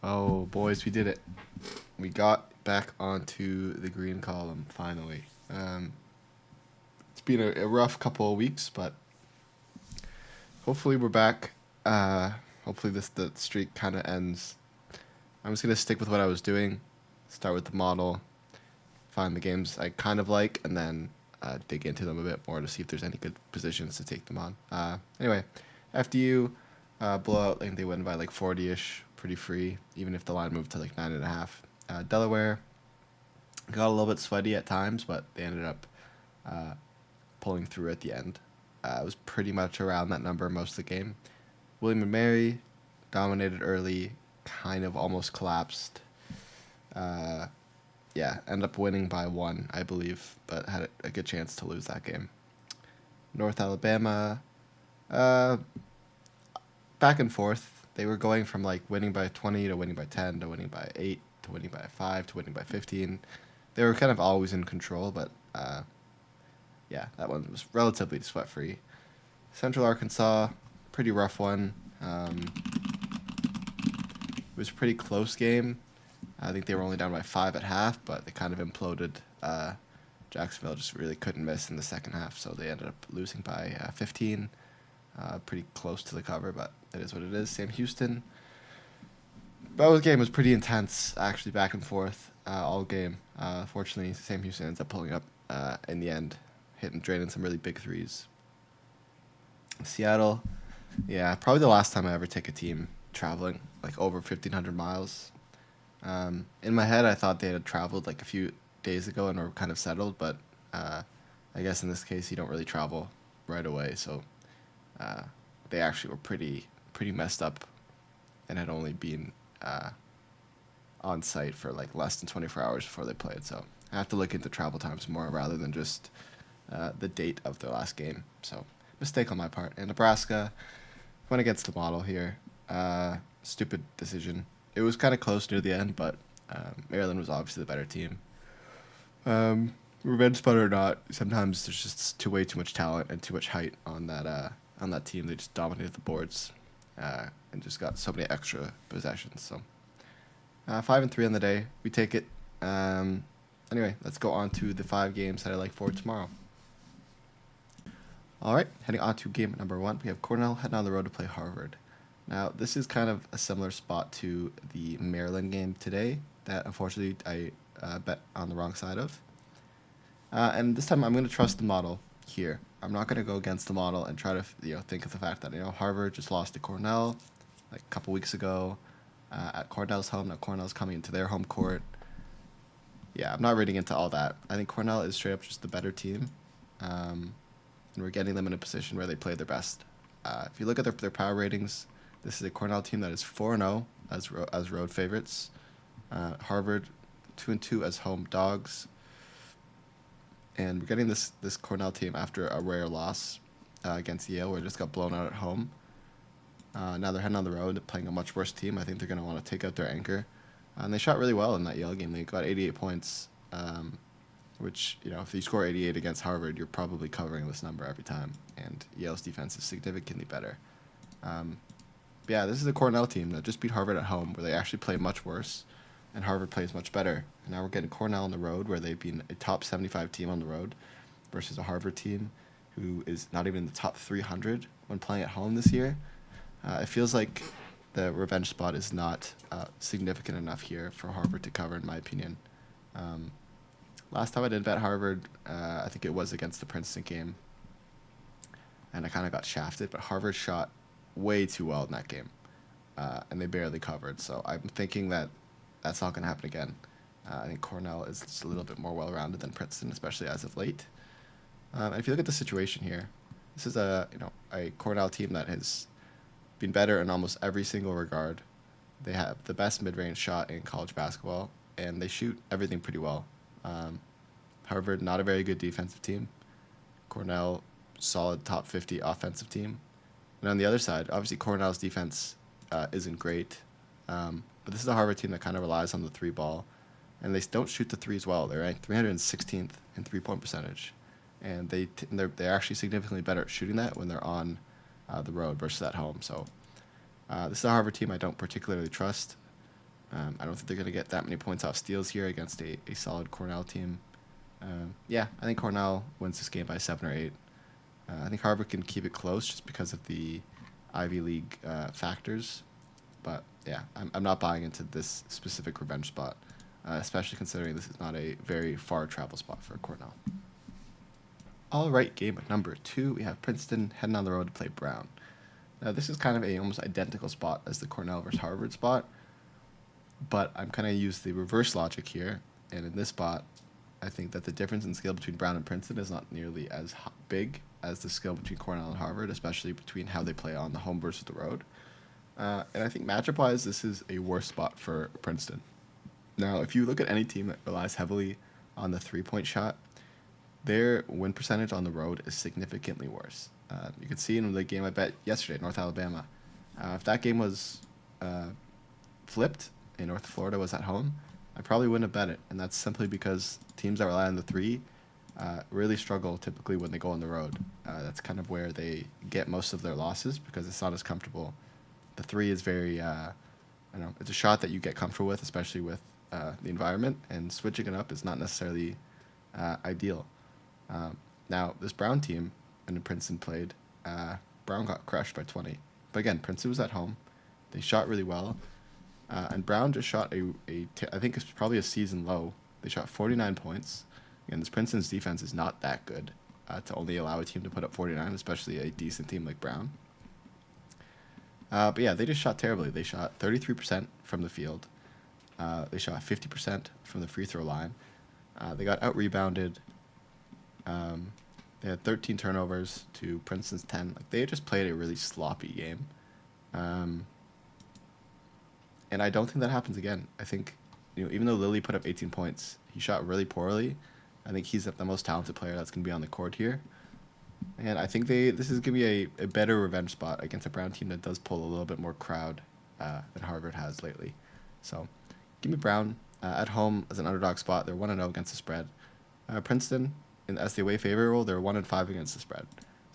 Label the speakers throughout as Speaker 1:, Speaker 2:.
Speaker 1: Oh, boys, we did it. We got back onto the green column finally. It's been a rough couple of weeks, but hopefully we're back. Uh, Hopefully the streak kind of ends. I'm just gonna stick with what I was doing. Start with the model, find the games I kind of like, and then dig into them a bit more to see if there's any good positions to take them on. Anyway, FDU blowout. I think they win by like 40ish, pretty free, even if the line moved to like 9.5. Delaware got a little bit sweaty at times, but they ended up uh, pulling through at the end. It was pretty much around that number most of the game. William and Mary dominated early, kind of almost collapsed. Uh, yeah, ended up winning by one, I believe, but had a good chance to lose that game. North Alabama, uh, back and forth. They were going from like winning by 20 to winning by 10 to winning by 8 to winning by 5 to winning by 15. They were kind of always in control, but yeah, that one was relatively sweat free. Central Arkansas, pretty rough one. It was a pretty close game. I think they were only down by 5 at half, but they kind of imploded. Jacksonville just really couldn't miss in the second half, so they ended up losing by 15. Pretty close to the cover, but it is what it is. Sam Houston. That game was pretty intense, actually, back and forth all game. Fortunately, Sam Houston ends up pulling up in the end, draining some really big threes. Seattle, yeah, probably the last time I ever take a team traveling like over 1,500 miles. In my head, I thought they had traveled like a few days ago and were kind of settled, but I guess in this case, you don't really travel right away, so they actually were pretty messed up, and had only been on site for like less than 24 hours before they played. So I have to look into travel times more rather than just the date of their last game. So mistake on my part. And Nebraska went against the model here. Stupid decision. It was kind of close near the end, but Maryland was obviously the better team. Revenge spot or not, sometimes there's just way too much talent and too much height on that team. They just dominated the boards and just got so many extra possessions. So 5-3 on the day, we take it. Anyway, let's go on to the 5 games that I like for tomorrow. All right, heading on to game number 1, we have Cornell heading on the road to play Harvard. Now, this is kind of a similar spot to the Maryland game today that unfortunately I bet on the wrong side of. And this time I'm going to trust the model here. I'm not going to go against the model and try to think of the fact that Harvard just lost to Cornell like a couple weeks ago at Cornell's home. Now Cornell's coming into their home court. Yeah, I'm not reading into all that. I think Cornell is straight up just the better team, and we're getting them in a position where they play their best. If you look at their power ratings, this is a Cornell team that is 4-0 as road favorites. Harvard 2-2 as home dogs. And we're getting this Cornell team after a rare loss against Yale, where it just got blown out at home. Now they're heading on the road, playing a much worse team. I think they're going to want to take out their anchor. And they shot really well in that Yale game. They got 88 points, which, if you score 88 against Harvard, you're probably covering this number every time. And Yale's defense is significantly better. Yeah, this is a Cornell team that just beat Harvard at home, where they actually play much worse, and Harvard plays much better. And now we're getting Cornell on the road, where they've been a top 75 team on the road, versus a Harvard team who is not even in the top 300 when playing at home this year. It feels like the revenge spot is not significant enough here for Harvard to cover, in my opinion. Last time I did bet Harvard, I think it was against the Princeton game, and I kind of got shafted, but Harvard shot way too well in that game, and they barely covered. So I'm thinking that that's not going to happen again. I think Cornell is just a little bit more well-rounded than Princeton, especially as of late. And if you look at the situation here, this is a Cornell team that has been better in almost every single regard. They have the best mid-range shot in college basketball, and they shoot everything pretty well. Harvard, not a very good defensive team. Cornell, solid top 50 offensive team. And on the other side, obviously Cornell's defense isn't great, but this is a Harvard team that kind of relies on the three ball, and they don't shoot the threes well. They're ranked 316th in three-point percentage, and they're actually significantly better at shooting that when they're on the road versus at home. So this is a Harvard team I don't particularly trust. I don't think they're going to get that many points off steals here against a solid Cornell team. Yeah, I think Cornell wins this game by 7 or 8. I think Harvard can keep it close just because of the Ivy League factors. But yeah, I'm not buying into this specific revenge spot, especially considering this is not a very far travel spot for Cornell. All right, game number 2, we have Princeton heading on the road to play Brown. Now, this is kind of a almost identical spot as the Cornell versus Harvard spot, but I'm kind of use the reverse logic here, and in this spot, I think that the difference in skill between Brown and Princeton is not nearly as big as the skill between Cornell and Harvard, especially between how they play on the home versus the road. And I think matchup-wise, this is a worse spot for Princeton. Now, if you look at any team that relies heavily on the three-point shot, their win percentage on the road is significantly worse. You could see in the game I bet yesterday, North Alabama. If that game was flipped and North Florida was at home, I probably wouldn't have bet it. And that's simply because teams that rely on the three really struggle typically when they go on the road. That's kind of where they get most of their losses because it's not as comfortable. The three is very, it's a shot that you get comfortable with, especially with the environment, and switching it up is not necessarily ideal. Now, this Brown team, when Princeton played, Brown got crushed by 20. But again, Princeton was at home. They shot really well. And Brown just shot I think it's probably a season low. They shot 49 points. Again, this Princeton's defense is not that good to only allow a team to put up 49, especially a decent team like Brown. But yeah, they just shot terribly. They shot 33% from the field. They shot 50% from the free throw line. They got out-rebounded. They had 13 turnovers to Princeton's 10. Like, they just played a really sloppy game. And I don't think that happens again. I think, even though Lilly put up 18 points, he shot really poorly. I think he's the most talented player that's going to be on the court here. And I think this is going to be a better revenge spot against a Brown team that does pull a little bit more crowd than Harvard has lately. So give me Brown at home as an underdog spot. They're 1-0 against the spread. Princeton, as the away favorite role, they're 1-5 against the spread.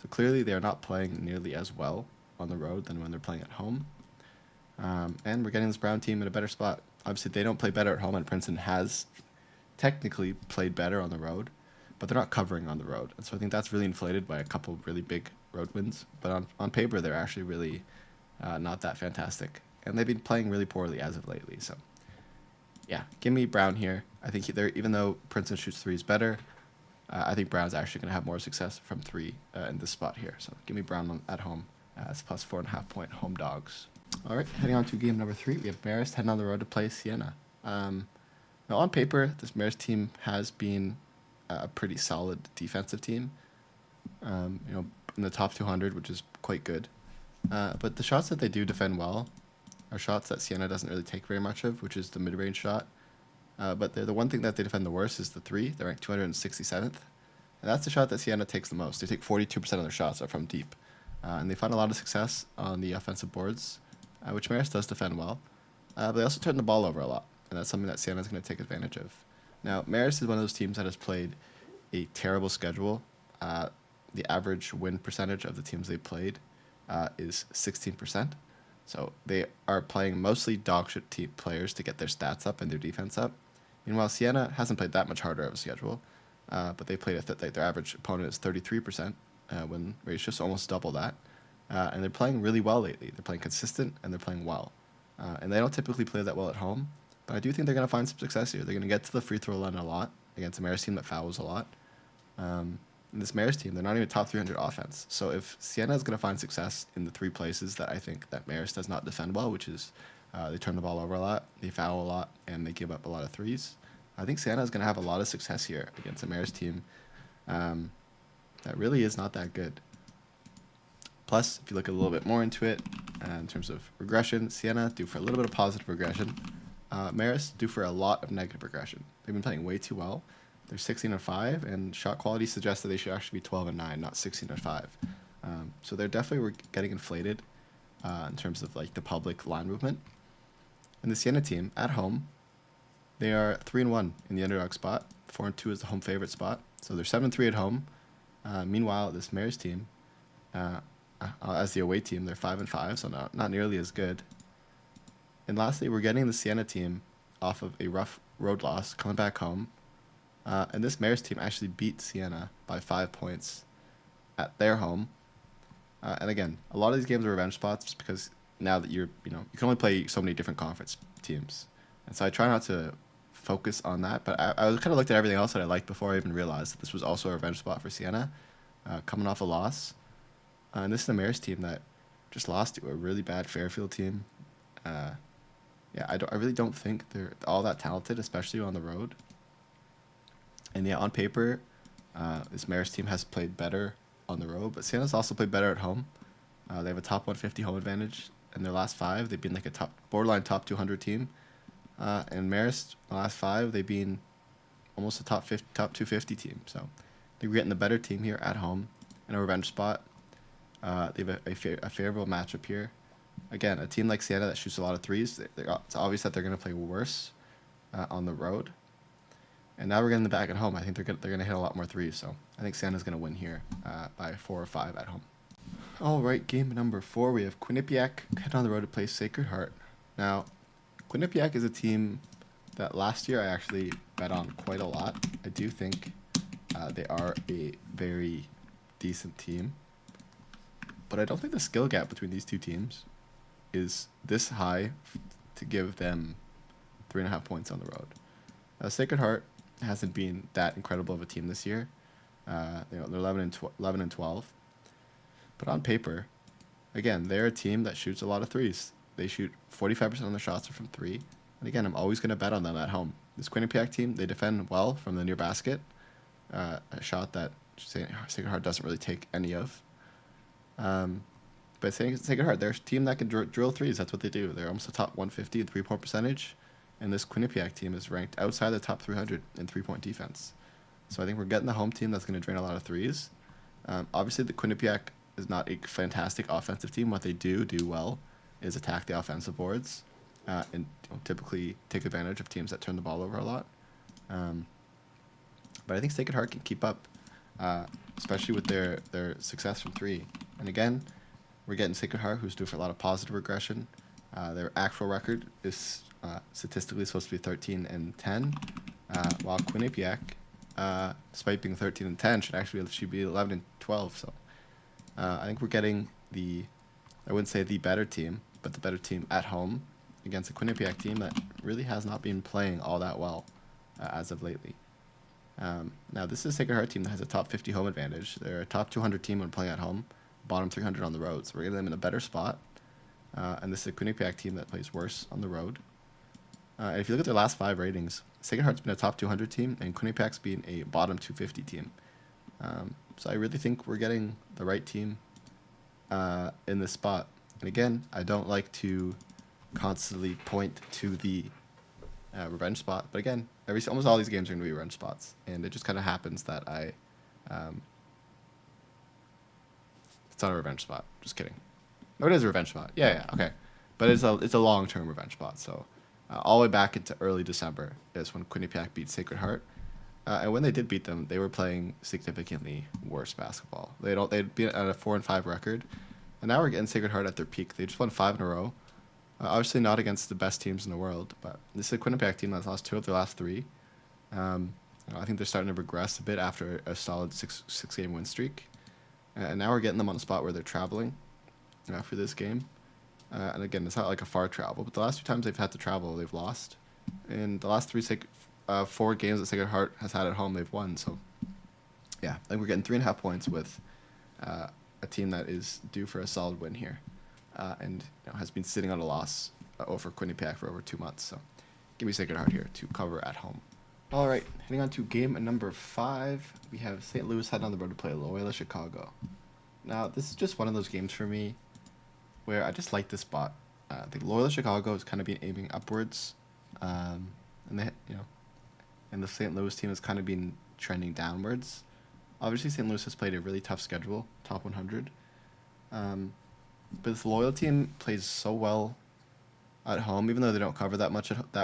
Speaker 1: So clearly they are not playing nearly as well on the road than when they're playing at home. And we're getting this Brown team in a better spot. Obviously, they don't play better at home, and Princeton has technically played better on the road, but they're not covering on the road. And so I think that's really inflated by a couple really big road wins. But on paper, they're actually really not that fantastic. And they've been playing really poorly as of lately. So, yeah, give me Brown here. I think even though Princeton shoots threes better, I think Brown's actually going to have more success from three in this spot here. So give me Brown at home as plus 4.5 point home dogs. All right, heading on to game number 3, we have Marist heading on the road to play Siena. Now, on paper, this Marist team has been a pretty solid defensive team, in the top 200, which is quite good. But the shots that they do defend well are shots that Siena doesn't really take very much of, which is the mid-range shot. But the one thing that they defend the worst is the three. They're ranked 267th. And that's the shot that Siena takes the most. They take 42% of their shots are from deep. And they find a lot of success on the offensive boards, which Marist does defend well. But they also turn the ball over a lot. And that's something that Siena is going to take advantage of. Now, Marist is one of those teams that has played a terrible schedule. The average win percentage of the teams they played is 16%. So they are playing mostly dog shit team players to get their stats up and their defense up. Meanwhile, Siena hasn't played that much harder of a schedule, but they played their average opponent is 33%, when ratio is almost double that. And they're playing really well lately. They're playing consistent and they're playing well. And they don't typically play that well at home, but I do think they're going to find some success here. They're going to get to the free throw line a lot against a Marist team that fouls a lot. And this Marist team, they're not even top 300 offense. So if Siena is going to find success in the three places that I think that Marist does not defend well, which is they turn the ball over a lot, they foul a lot, and they give up a lot of threes, I think Siena is going to have a lot of success here against a Marist team that really is not that good. Plus, if you look a little bit more into it, in terms of regression, Siena due for a little bit of positive regression. Marist due for a lot of negative regression. They've been playing way too well. They're 16-5, and shot quality suggests that they should actually be 12-9, not 16-5. So they're definitely getting inflated in terms of like the public line movement. And the Siena team at home, they are 3-1 in the underdog spot. 4-2 is the home favorite spot. So they're 7-3 at home. Meanwhile, this Marist team, as the away team, they're 5-5, so not nearly as good. And lastly, we're getting the Siena team off of a rough road loss coming back home. And this Marist team actually beat Siena by 5 points at their home. And again, a lot of these games are revenge spots just because now that you can only play so many different conference teams. And so I try not to focus on that, but I kind of looked at everything else that I liked before I even realized that this was also a revenge spot for Siena, coming off a loss. And this is the Marist team that just lost to a really bad Fairfield team. Yeah, I really don't think they're all that talented, especially on the road. And yeah, on paper, this Marist team has played better on the road, but Siena's also played better at home. They have a top 150 home advantage in their last 5. They've been like a borderline top 200 team. And Marist, the last 5, they've been almost a top 250 team. So they're getting the better team here at home in a revenge spot. They have a favorable matchup here. Again, a team like Siena that shoots a lot of threes, it's obvious that they're going to play worse on the road. And now we're getting them back at home. I think they're gonna hit a lot more threes. So I think Siena's going to win here by 4 or 5 at home. All right, game number 4, we have Quinnipiac heading on the road to play Sacred Heart. Now, Quinnipiac is a team that last year I actually bet on quite a lot. I do think they are a very decent team, but I don't think the skill gap between these two teams is this high to give them 3.5 points on the road. Sacred Heart hasn't been that incredible of a team this year. They're 11 and 12. But on paper, again, they're a team that shoots a lot of threes. They shoot 45% of their shots are from 3. And again, I'm always going to bet on them at home. This Quinnipiac team, they defend well from the near basket, a shot that Sacred Heart doesn't really take any of. But Sacred Heart, they're a team that can drill threes. That's what they do. They're almost a top 150 in three-point percentage. And this Quinnipiac team is ranked outside the top 300 in three-point defense. So I think we're getting the home team that's going to drain a lot of threes. Obviously, the Quinnipiac is not a fantastic offensive team. What they do well is attack the offensive boards and typically take advantage of teams that turn the ball over a lot. But I think Sacred Heart can keep up, especially with their success from 3. And again, we're getting Sacred Heart, who's due for a lot of positive regression. Their actual record is statistically supposed to be 13 and 10, while Quinnipiac, despite being 13 and 10, should be 11 and 12. So I think we're getting I wouldn't say the better team, but the better team at home against a Quinnipiac team that really has not been playing all that well as of lately. Now, this is a Sacred Heart team that has a top 50 home advantage. They're a top 200 team when playing at home, bottom 300 on the road. So we're getting them in a better spot. And this is a Quinnipiac team that plays worse on the road. And if you look at their last 5 ratings, Sacred Heart's been a top 200 team, and Quinnipiac's been a bottom 250 team. So I really think we're getting the right team in this spot. And again, I don't like to constantly point to the revenge spot, but again, almost all these games are going to be revenge spots, and it just kind of happens that it's not a revenge spot. Just kidding. No, it is a revenge spot. Yeah, okay. But it's a long-term revenge spot. So all the way back into early December is when Quinnipiac beat Sacred Heart. And when they did beat them, they were playing significantly worse basketball. They'd been at a 4-5 record, and now we're getting Sacred Heart at their peak. They just won 5 in a row. Obviously not against the best teams in the world, but this is a Quinnipiac team that's lost 2 of their last 3. I think they're starting to regress a bit after a solid six-game win streak. And now we're getting them on a spot where they're traveling for this game. And again, it's not like a far travel, but the last 2 times they've had to travel, they've lost. And the last 4 games that Sacred Heart has had at home, they've won. So, yeah, I think we're getting 3.5 points with a team that is due for a solid win here, and has been sitting on a loss over Quinnipiac for over 2 months. So, give me Sacred Heart here to cover at home. All right, heading on to game number 5, we have St. Louis heading on the road to play Loyola Chicago. Now, this is just one of those games for me where I just like this spot. I think Loyola Chicago has kind of been aiming upwards, and the St. Louis team has kind of been trending downwards. Obviously, St. Louis has played a really tough schedule, top 100. But this Loyola team plays so well at home, even though they don't cover that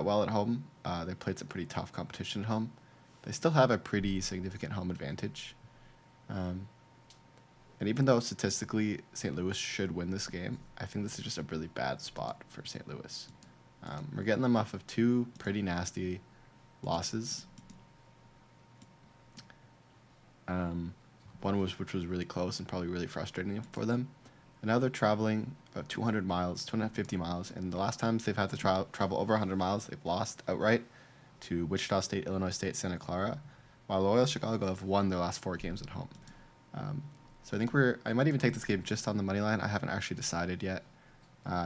Speaker 1: well at home. They played some pretty tough competition at home. They still have a pretty significant home advantage. And even though statistically St. Louis should win this game, I think this is just a really bad spot for St. Louis. We're getting them off of two pretty nasty losses. One which was really close and probably really frustrating for them. And now they're traveling about 200 miles, 250 miles, and the last times they've had to travel over 100 miles, they've lost outright to Wichita State, Illinois State, Santa Clara, while Loyola Chicago have won their last 4 games at home. So I think I might even take this game just on the money line. I haven't actually decided yet.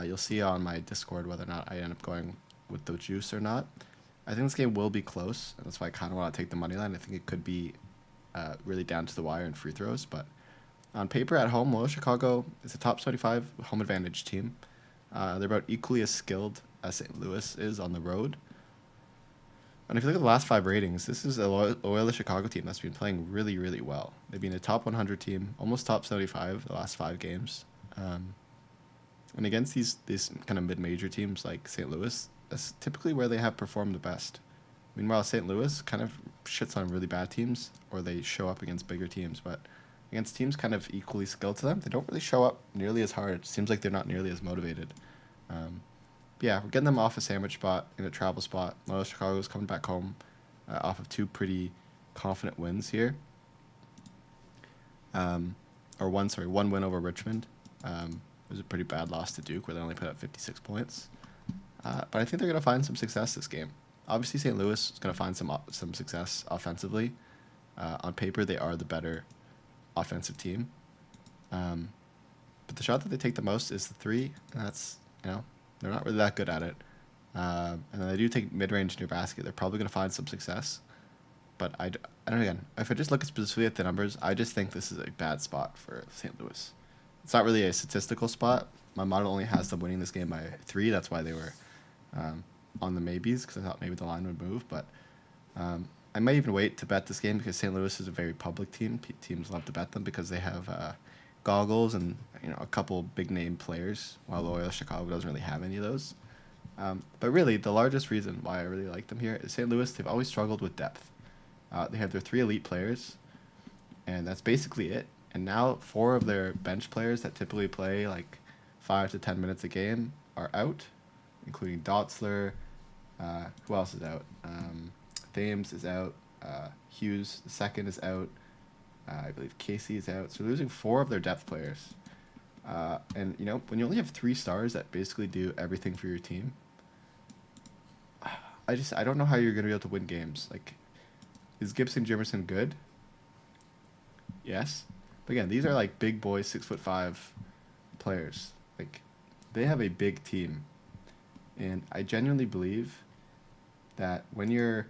Speaker 1: You'll see on my Discord whether or not I end up going with the juice or not. I think this game will be close, and that's why I kind of want to take the money line. I think it could be really down to the wire in free throws, but on paper at home, Loyola Chicago is a top 25 home advantage team. They're about equally as skilled as St. Louis is on the road. And if you look at the last 5 ratings, this is a Loyola Chicago team that's been playing really, really well. They've been a top 100 team, almost top 75 the last 5 games. And against these kind of mid-major teams like St. Louis, that's typically where they have performed the best. Meanwhile, St. Louis kind of shits on really bad teams, or they show up against bigger teams. But against teams kind of equally skilled to them, they don't really show up nearly as hard. It seems like they're not nearly as motivated. Yeah, we're getting them off a sandwich spot in a travel spot. Loyola Chicago's coming back home off of 2 pretty confident wins here. One win over Richmond. It was a pretty bad loss to Duke, where they only put up 56 points. But I think they're going to find some success this game. Obviously, St. Louis is going to find some success offensively. On paper, they are the better offensive team. But the shot that they take the most is the 3, and that's, they're not really that good at it. And then they do take mid-range near basket. They're probably going to find some success. But I don't know, again, if I just look specifically at the numbers, I just think this is a bad spot for St. Louis. It's not really a statistical spot. My model only has them winning this game by 3. That's why they were on the maybes, because I thought maybe the line would move. But I might even wait to bet this game because St. Louis is a very public team. Teams love to bet them because they have goggles and a couple big name players, while Loyola Chicago doesn't really have any of those. But really, the largest reason why I really like them here is St. Louis. They've always struggled with depth. They have their 3 elite players, and that's basically it. And now 4 of their bench players that typically play like 5 to 10 minutes a game are out, including Dotzler. Who else is out? Thames is out. Hughes, the second, is out. I believe Casey is out. So they're losing 4 of their depth players. And, when you only have 3 stars that basically do everything for your team, I don't know how you're going to be able to win games. Like, is Gibson Jimerson good? Yes. But again, these are like big boys, 6'5" players. Like, they have a big team. And I genuinely believe that when you're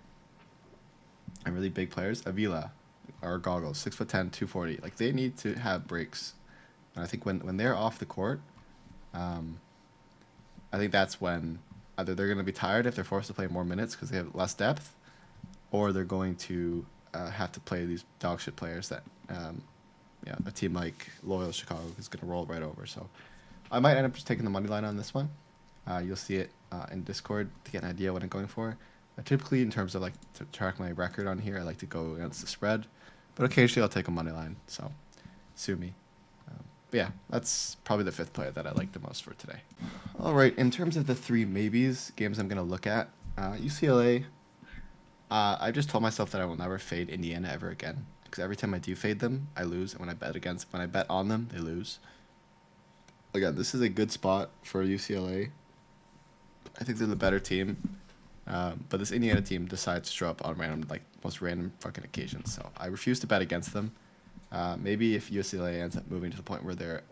Speaker 1: a really big players, Avila or Goggles, 6'10", 240, like they need to have breaks. And I think when they're off the court, I think that's when either they're going to be tired if they're forced to play more minutes because they have less depth, or they're going to have to play these dog shit players that a team like Loyola Chicago is going to roll right over. So I might end up just taking the money line on this one. You'll see it in Discord to get an idea what I'm going for. Typically, in terms of like to track my record on here, I like to go against the spread, but occasionally I'll take a money line. So sue me. But yeah, that's probably the 5th player that I like the most for today. All right, in terms of the 3 maybes games I'm going to look at, UCLA, I just told myself that I will never fade Indiana ever again, because every time I do fade them, I lose, and when I bet on them, they lose. Again, this is a good spot for UCLA. I think they're the better team, but this Indiana team decides to show up on most random fucking occasions, so I refuse to bet against them. Maybe if UCLA ends up moving to the point where they're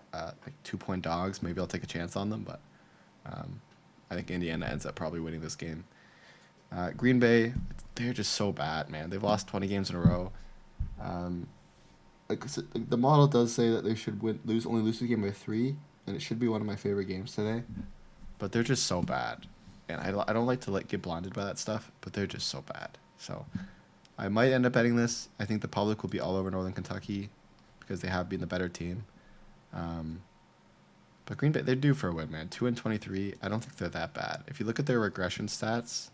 Speaker 1: 2-point dogs, maybe I'll take a chance on them, but I think Indiana ends up probably winning this game. Green Bay, they're just so bad, man. They've lost 20 games in a row. The model does say that they should only lose the game by 3, and it should be one of my favorite games today. But they're just so bad, and I don't like to get blinded by that stuff. But they're just so bad. So I might end up betting this. I think the public will be all over Northern Kentucky because they have been the better team. But Green Bay, they're due for a win, man. 2-23. I don't think they're that bad. If you look at their regression stats,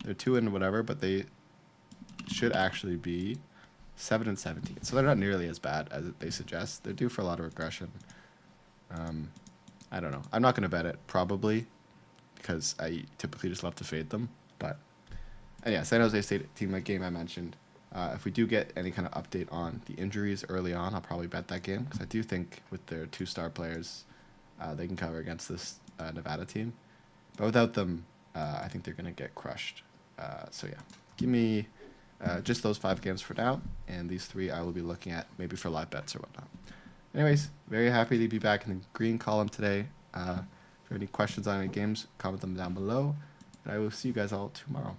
Speaker 1: they're 2 whatever, but they should actually be 7-17. So they're not nearly as bad as they suggest. They're due for a lot of regression. I don't know. I'm not going to bet it, probably. because I typically just love to fade them. But and yeah, San Jose State team, that game I mentioned. If we do get any kind of update on the injuries early on, I'll probably bet that game because I do think with their 2 star players, they can cover against this Nevada team. But without them, I think they're going to get crushed. So yeah, give me just those 5 games for now, and these 3 I will be looking at maybe for live bets or whatnot. Anyways, very happy to be back in the green column today. If you have any questions on any games, comment them down below, and I will see you guys all tomorrow.